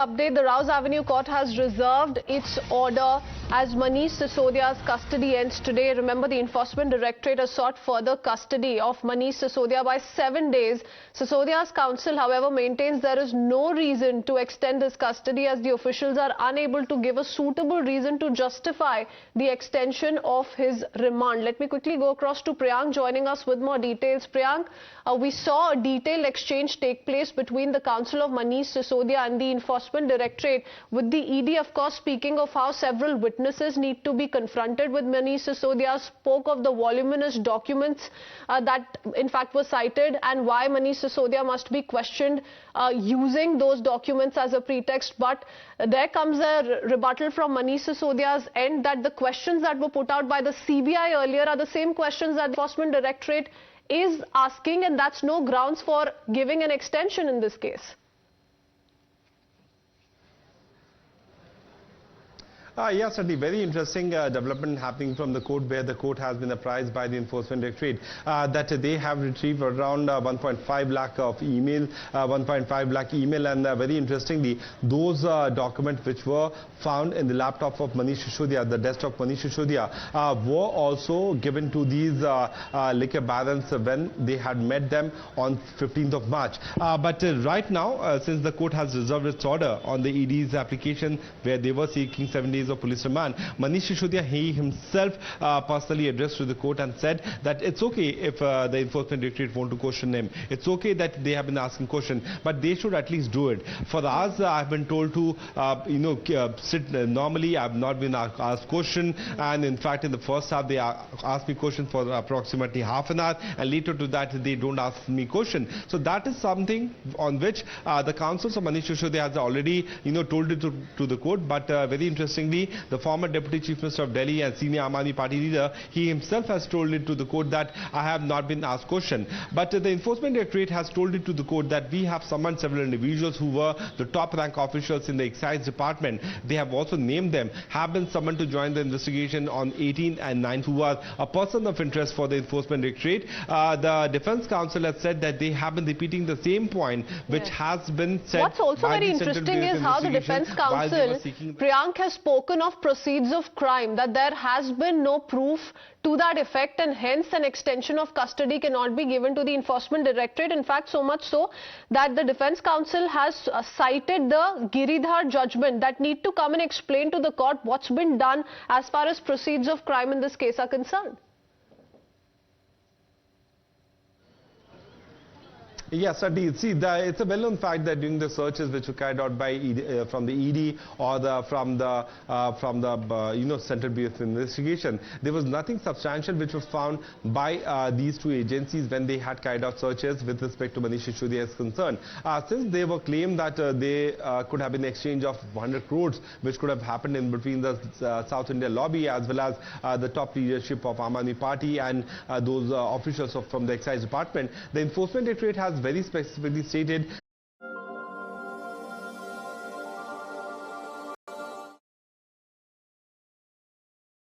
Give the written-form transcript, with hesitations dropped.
Update: the Rouse Avenue Court has reserved its order as Manish Sisodia's custody ends today. Remember, the Enforcement Directorate has sought further custody of Manish Sisodia by 7 days. Sisodia's counsel, however, maintains there is no reason to extend this custody as the officials are unable to give a suitable reason to justify the extension of his remand. Let me quickly go across to Priyank joining us with more details. Priyank, we saw a detailed exchange take place between the counsel of Manish Sisodia and the Enforcement Directorate, with the ED, of course, speaking of how several witnesses need to be confronted with Manish Sisodia, spoke of the voluminous documents that in fact were cited and why Manish Sisodia must be questioned using those documents as a pretext. But there comes a rebuttal from Manish Sisodia's end that the questions that were put out by the CBI earlier are the same questions that the Enforcement Directorate is asking, and that's no grounds for giving an extension in this case. Yes, certainly very interesting development happening from the court, where the court has been apprised by the Enforcement Directorate that they have retrieved around 1.5 lakh of email, 1.5 lakh email, and very interestingly, those documents which were found in the laptop of Manish Sisodia, the desk of Manish Sisodia, were also given to these liquor barons when they had met them on 15th of March. But right now, since the court has reserved its order on the ED's application, where they were seeking 7 days of police remand, Manish Sisodia, he himself personally addressed to the court and said that it's okay if the Enforcement Directorate want to question him. It's okay that they have been asking questions, but they should at least do it. For us, I've been told to, sit normally. I've not been asked question, and in fact, in the first half, they asked me questions for approximately half an hour, and later to that, they don't ask me question. So that is something on which the counsels of Manish Sisodia has already, told it to the court. But very interestingly, the former Deputy Chief Minister of Delhi and senior Aam Aadmi Party leader, he himself has told it to the court that I have not been asked question. But the Enforcement Directorate has told it to the court that we have summoned several individuals who were the top rank officials in the excise department. They have also named them, have been summoned to join the investigation on 18th and 9th, who are a person of interest for the Enforcement Directorate. The Defence Counsel has said that they have been repeating the same point which has been said. What's also very interesting is how the Defence Counsel, Priyank, has spoken of proceeds of crime, that there has been no proof to that effect, and hence an extension of custody cannot be given to the Enforcement Directorate. In fact, so much so that the Defence Counsel has cited the Giridhar judgment that need to come and explain to the court what's been done as far as proceeds of crime in this case are concerned. Yes, certainly. See, it's a well-known fact that during the searches which were carried out by from the ED or from the Central Bureau of Investigation, there was nothing substantial which was found by these two agencies when they had carried out searches with respect to Manish Sisodia is concerned. Since they were claimed that they could have been exchange of 100 crores, which could have happened in between the South India lobby as well as the top leadership of Aam Aadmi Party and those officials from the excise department, the Enforcement Directorate has very specifically stated